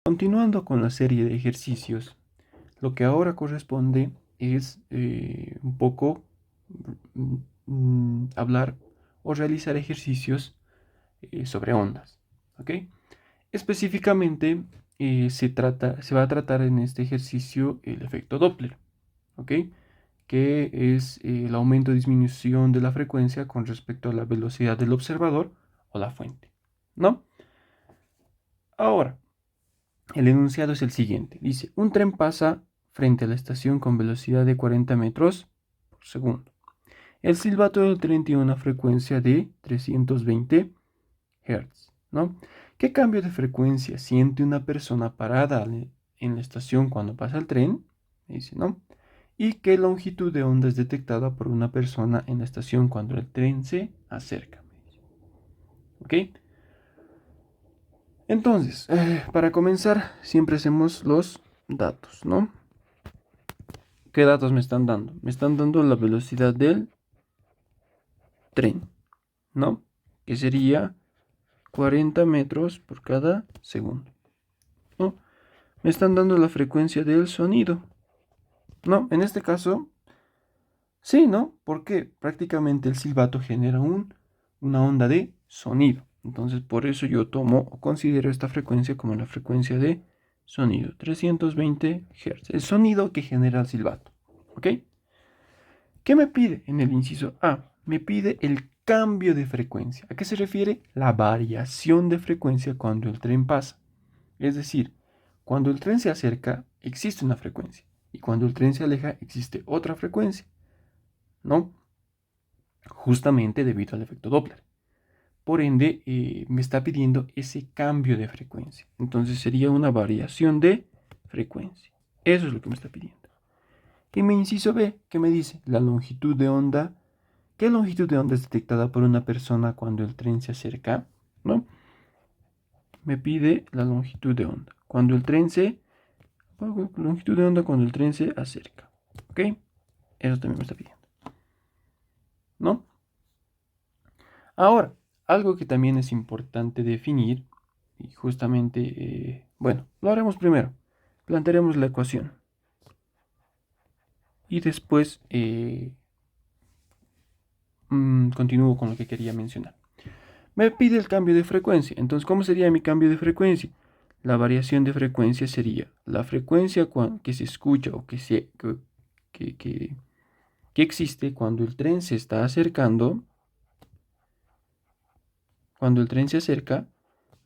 Continuando con la serie de ejercicios, lo que ahora corresponde es un poco hablar o realizar ejercicios sobre ondas. ¿Ok? Específicamente se va a tratar en este ejercicio el efecto Doppler. ¿Ok? Que es el aumento o disminución de la frecuencia con respecto a la velocidad del observador o la fuente. ¿No? Ahora, el enunciado es el siguiente. Dice, un tren pasa frente a la estación con velocidad de 40 metros por segundo. El silbato del tren tiene una frecuencia de 320 Hz, ¿no? ¿Qué cambio de frecuencia siente una persona parada en la estación cuando pasa el tren? Dice, ¿no? ¿Y qué longitud de onda es detectada por una persona en la estación cuando el tren se acerca? ¿Ok? Entonces, para comenzar, siempre hacemos los datos, ¿no? ¿Qué datos me están dando? Me están dando la velocidad del tren, ¿no? Que sería 40 metros por cada segundo, ¿no? Me están dando la frecuencia del sonido, ¿no? En este caso, sí, ¿no? Porque prácticamente el silbato genera una onda de sonido. Entonces, por eso yo tomo o considero esta frecuencia como la frecuencia de sonido, 320 Hz, el sonido que genera el silbato, ¿ok? ¿Qué me pide en el inciso A? Me pide el cambio de frecuencia. ¿A qué se refiere? La variación de frecuencia cuando el tren pasa. Es decir, cuando el tren se acerca, existe una frecuencia. Y cuando el tren se aleja, existe otra frecuencia. ¿No? Justamente debido al efecto Doppler. Por ende, me está pidiendo ese cambio de frecuencia. Entonces sería una variación de frecuencia. Eso es lo que me está pidiendo. Y mi inciso B, que me dice la longitud de onda. ¿Qué longitud de onda es detectada por una persona cuando el tren se acerca? ¿No? Me pide la longitud de onda. Cuando el tren se... Longitud de onda cuando el tren se acerca. ¿Ok? Eso también me está pidiendo. ¿No? Ahora, algo que también es importante definir, y justamente, bueno, lo haremos primero. Plantearemos la ecuación. Y después continúo con lo que quería mencionar. Me pide el cambio de frecuencia. Entonces, ¿cómo sería mi cambio de frecuencia? La variación de frecuencia sería la frecuencia que se escucha o que, que- que existe cuando el tren se está acercando, cuando el tren se acerca,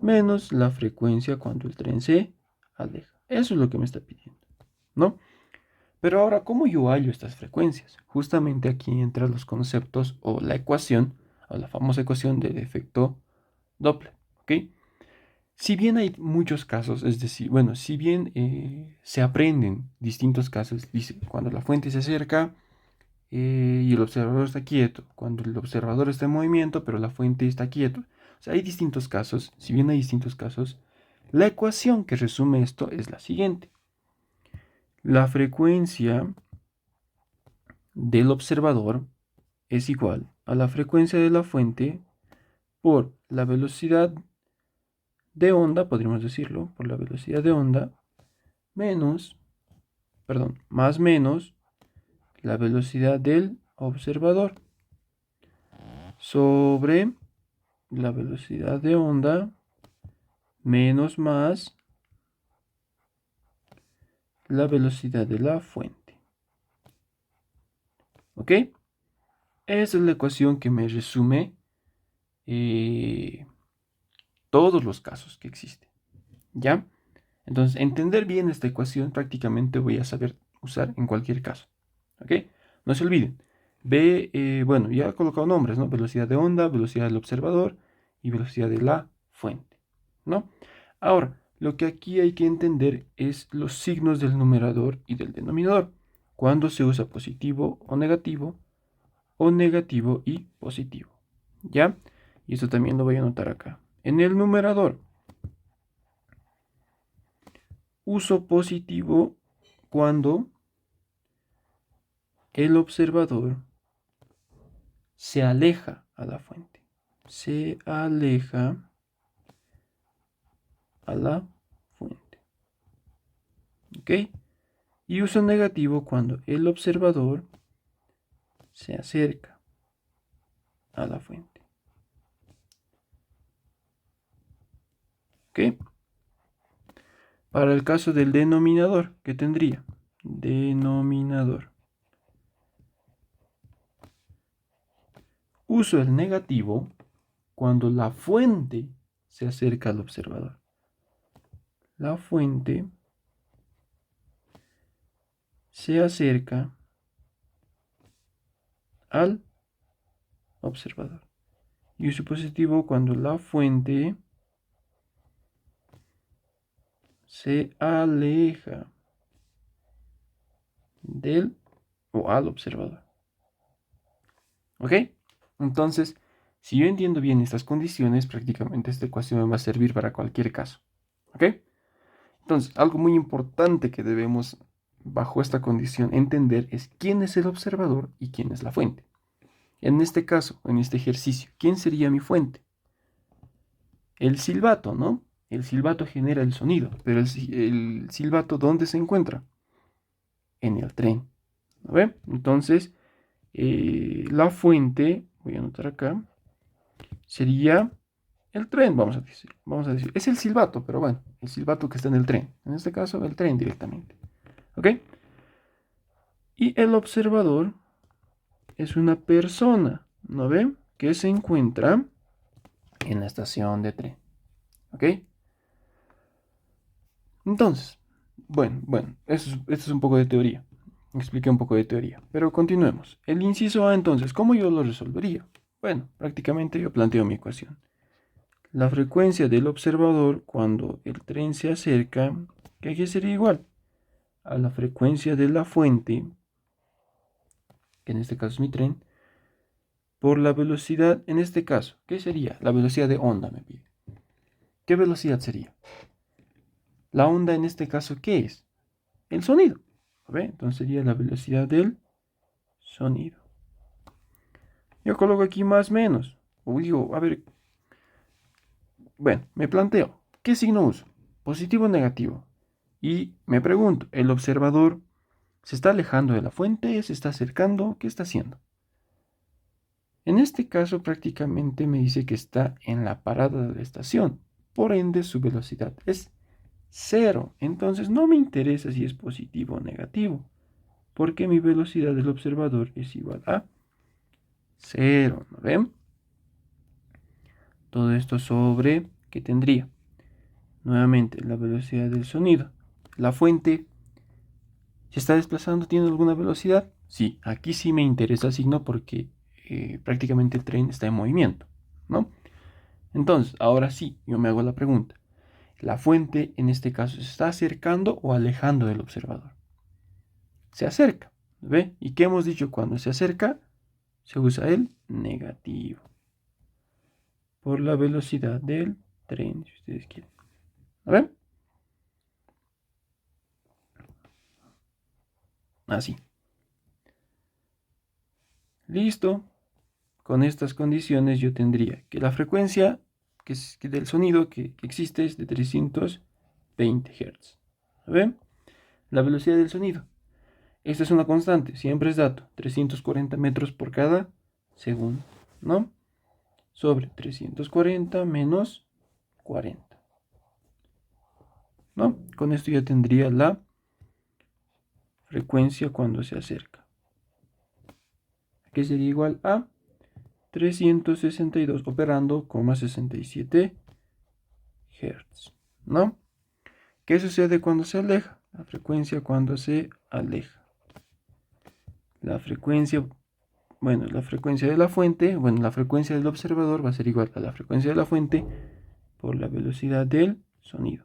menos la frecuencia cuando el tren se aleja. Eso es lo que me está pidiendo, ¿no? Pero ahora, ¿cómo yo hallo estas frecuencias? Justamente aquí entran los conceptos o la ecuación, o la famosa ecuación del efecto Doppler, ¿ok? Si bien hay muchos casos, es decir, bueno, si bien se aprenden distintos casos, dice, cuando la fuente se acerca y el observador está quieto, cuando el observador está en movimiento, pero la fuente está quieto. O sea, hay distintos casos, si bien hay distintos casos, la ecuación que resume esto es la siguiente. La frecuencia del observador es igual a la frecuencia de la fuente por la velocidad de onda, podríamos decirlo, por la velocidad de onda, menos más menos la velocidad del observador sobre la velocidad de onda menos más la velocidad de la fuente. ¿Ok? Esa es la ecuación que me resume eh, todos los casos que existen. ¿Ya? Entonces, entender bien esta ecuación prácticamente voy a saber usar en cualquier caso. ¿Ok? No se olviden. Bueno, ya he colocado nombres, ¿no? Velocidad de onda, velocidad del observador y velocidad de la fuente, ¿no? Ahora, lo que aquí hay que entender es los signos del numerador y del denominador. Cuando se usa positivo o negativo y positivo. ¿Ya? Y esto también lo voy a anotar acá. En el numerador, uso positivo cuando el observador se aleja a la fuente. Se aleja a la fuente. ¿Ok? Y uso negativo cuando el observador se acerca a la fuente. ¿Ok? Para el caso del denominador, ¿qué tendría? Denominador. Uso el negativo cuando la fuente se acerca al observador. La fuente se acerca al observador. Y uso positivo cuando la fuente se aleja del o al observador. ¿Ok? Entonces, si yo entiendo bien estas condiciones, prácticamente esta ecuación me va a servir para cualquier caso. ¿Ok? Entonces, algo muy importante que debemos, bajo esta condición, entender es quién es el observador y quién es la fuente. En este caso, en este ejercicio, ¿quién sería mi fuente? El silbato, ¿no? El silbato genera el sonido, pero el silbato, ¿dónde se encuentra? En el tren. ¿No ve? Entonces, la fuente, voy a anotar acá, sería el tren, vamos a decir. Vamos a decir, es el silbato, pero bueno, el silbato que está en el tren. En este caso, el tren directamente. ¿Ok? Y el observador es una persona, ¿no ve? Que se encuentra en la estación de tren. ¿Ok? Entonces, bueno, esto es un poco de teoría. Expliqué un poco de teoría. Pero continuemos. El inciso A, entonces, ¿cómo yo lo resolvería? Bueno, prácticamente yo planteo mi ecuación. La frecuencia del observador cuando el tren se acerca, que aquí sería igual a la frecuencia de la fuente, que en este caso es mi tren, por la velocidad, en este caso, ¿qué sería? La velocidad de onda me pide. ¿Qué velocidad sería? La onda en este caso, ¿qué es? El sonido. ¿Ve? Entonces sería la velocidad del sonido. Yo coloco aquí más menos. O digo, a ver, bueno, me planteo, ¿qué signo uso? ¿Positivo o negativo? Y me pregunto, ¿el observador se está alejando de la fuente? ¿Se está acercando? ¿Qué está haciendo? En este caso prácticamente me dice que está en la parada de la estación. Por ende su velocidad es cero. Entonces no me interesa si es positivo o negativo, porque mi velocidad del observador es igual a cero. ¿No ven? Todo esto sobre, ¿qué tendría? Nuevamente, la velocidad del sonido. La fuente se está desplazando, ¿tiene alguna velocidad? Sí, aquí sí me interesa el signo porque prácticamente el tren está en movimiento, ¿no? Entonces, ahora sí, yo me hago la pregunta. ¿La fuente en este caso se está acercando o alejando del observador? Se acerca, ¿ve? ¿Y qué hemos dicho cuando se acerca? Se usa el negativo por la velocidad del tren, si ustedes quieren. ¿Ven? Así. Listo. Con estas condiciones yo tendría que la frecuencia que del sonido que existe es de 320 Hz. ¿Ven? La velocidad del sonido. Esta es una constante, siempre es dato. 340 metros por cada segundo, ¿no? Sobre 340 menos 40, ¿no? Con esto ya tendría la frecuencia cuando se acerca, que sería igual a 362 operando, 67 Hz, ¿no? ¿Qué sucede cuando se aleja? La frecuencia cuando se aleja. La frecuencia, bueno, la frecuencia de la fuente, bueno, la frecuencia del observador va a ser igual a la frecuencia de la fuente por la velocidad del sonido.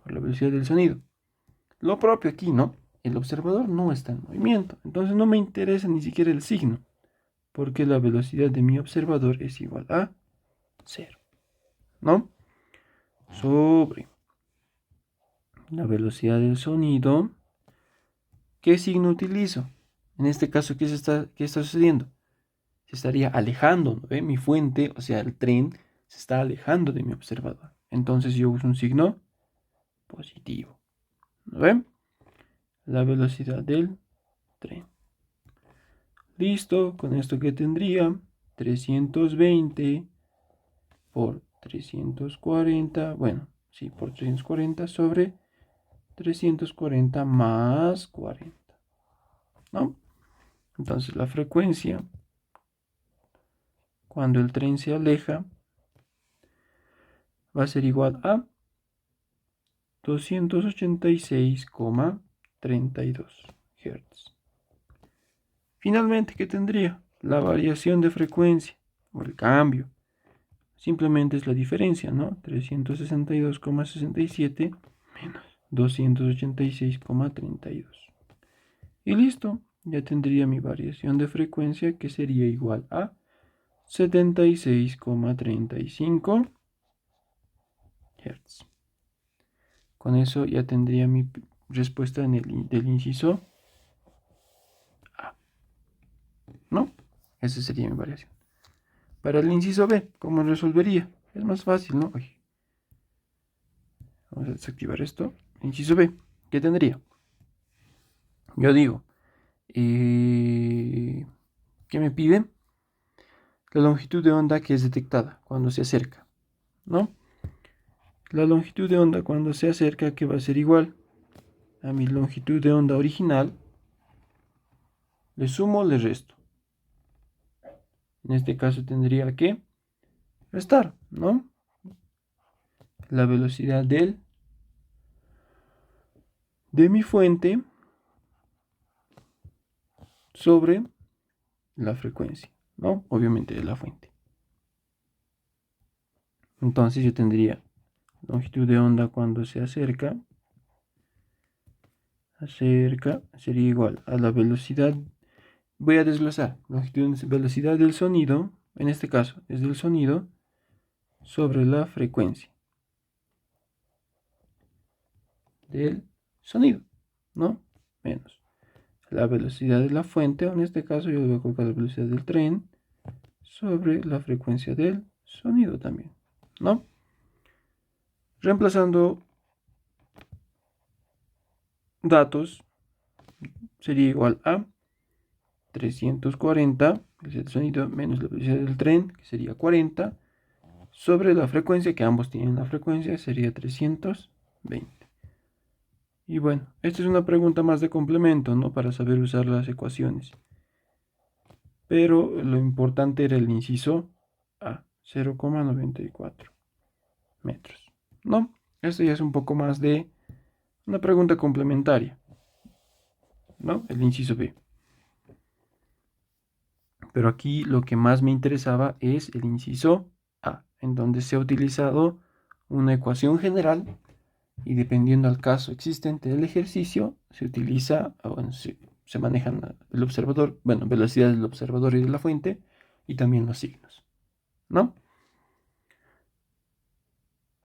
Por la velocidad del sonido. Lo propio aquí, ¿no? El observador no está en movimiento, entonces no me interesa ni siquiera el signo, porque la velocidad de mi observador es igual a 0, ¿no? Sobre la velocidad del sonido, ¿qué signo utilizo? En este caso, qué está sucediendo? Se estaría alejando, ¿no ve? Mi fuente, o sea, el tren, se está alejando de mi observador. Entonces yo uso un signo positivo. ¿Lo ven? La velocidad del tren. Listo, con esto que tendría 320 por 340, bueno, sí, por 340 sobre 340 más 40, ¿no? Entonces la frecuencia, cuando el tren se aleja, va a ser igual a 286,32 Hz. Finalmente, ¿qué tendría? La variación de frecuencia, o el cambio. Simplemente es la diferencia, ¿no? 362,67 menos 286,32. Y listo, ya tendría mi variación de frecuencia que sería igual a 76,35 Hz. Con eso ya tendría mi respuesta del inciso A, ¿no? Esa sería mi variación. Para el inciso B, ¿cómo resolvería? Es más fácil, ¿no? Uy. Vamos a desactivar esto. Inciso B, ¿qué tendría? Yo digo, ¿qué me pide? La longitud de onda que es detectada cuando se acerca, ¿no? La longitud de onda cuando se acerca, que va a ser igual a mi longitud de onda original, le sumo, le resto. En este caso tendría que restar, ¿no? La velocidad de mi fuente sobre la frecuencia, ¿no? Obviamente de la fuente. Entonces yo tendría longitud de onda cuando se acerca sería igual a la velocidad. Voy a desglosar velocidad del sonido, en este caso es del sonido, sobre la frecuencia del sonido, ¿no? Menos la velocidad de la fuente, o en este caso yo le voy a colocar la velocidad del tren sobre la frecuencia del sonido también, ¿no? Reemplazando datos sería igual a 340, velocidad del sonido, menos la velocidad del tren, que sería 40, sobre la frecuencia, que ambos tienen la frecuencia, sería 320. Y bueno, esta es una pregunta más de complemento, ¿no? Para saber usar las ecuaciones. Pero lo importante era el inciso A, 0,94 metros, ¿no? Esto ya es un poco más de una pregunta complementaria, ¿no? El inciso B. Pero aquí lo que más me interesaba es el inciso A, en donde se ha utilizado una ecuación general y dependiendo del caso existente del ejercicio, se utiliza, bueno, se manejan el observador, bueno, velocidad del observador y de la fuente y también los signos, ¿no?